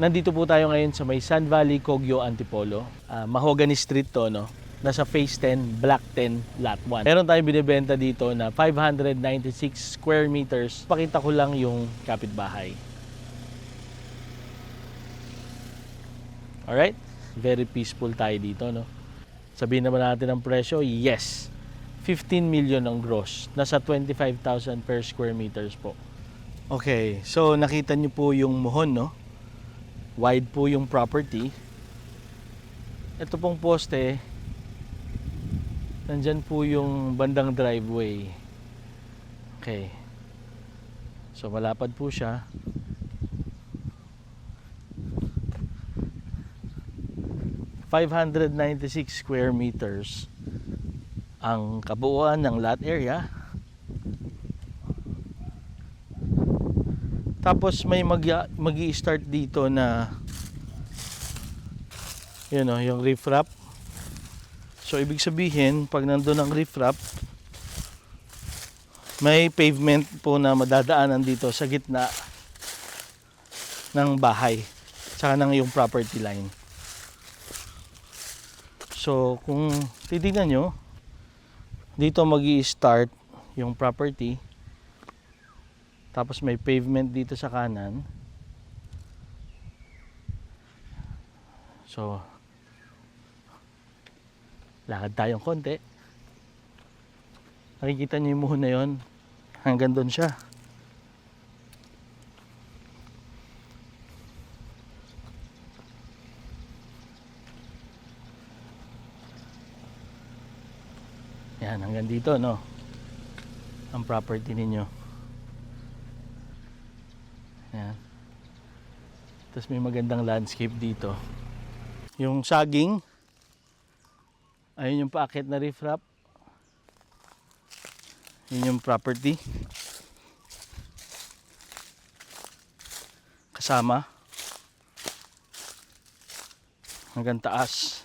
Nandito po tayo ngayon sa may Sun Valley, Kogyo, Antipolo. Mahogany Street to, no? Nasa Phase 10, Block 10, Lot 1. Meron tayong binibenta dito na 596 square meters. Pakita ko lang yung kapitbahay. Alright? Very peaceful tayo dito, no? Sabihin naman natin ang presyo, yes. 15 million ang gross. Nasa 25,000 per square meters po. Okay, so nakita niyo po yung muhon, no? Wide po yung property. Ito pong poste, nandyan po yung bandang driveway. Okay. So malapad po siya. ...596 square meters ang kabuuan ng lot area. Tapos may magi-start dito na yun o, yung riprap. So ibig sabihin, pag nandun ang riprap, may pavement po na madadaanan dito sa gitna ng bahay, saka ng yung property line. So kung titignan nyo, dito magi-start yung property. Tapos may pavement dito sa kanan. So lakad tayong konti. Nakikita niyo yung muhon na yun. Hanggang doon siya. Yan, hanggang dito, no? Ang property ninyo. Yan. Tapos may magandang landscape dito. Yung saging, ayun yung paakit na riprap. Yun yung property. Kasama. Hanggang taas.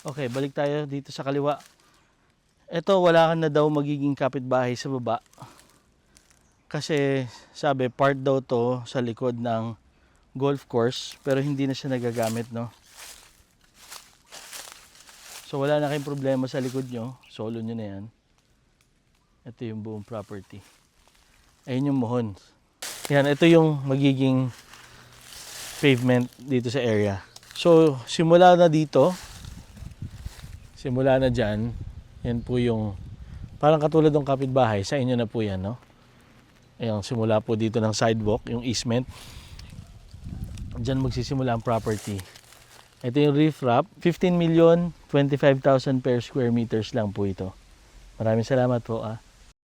Okay, balik tayo dito sa kaliwa. Ito, wala ka na daw magiging kapitbahay sa baba. Kasi sabi, part daw to sa likod ng golf course, pero hindi na siya nagagamit, no? So wala na kayong problema sa likod nyo. Solo nyo na yan. Ito yung buong property. Ayun yung muhon. Yan, ito yung magiging pavement dito sa area. So simula na dito, simula na dyan, yan po yung parang katulad ng kapitbahay. Sa inyo na po yan, no? Ayan, simula po dito ng sidewalk, yung easement. Diyan magsisimula ang property. Ito yung riprap. 15,025,000 per square meters lang po ito. Maraming salamat po.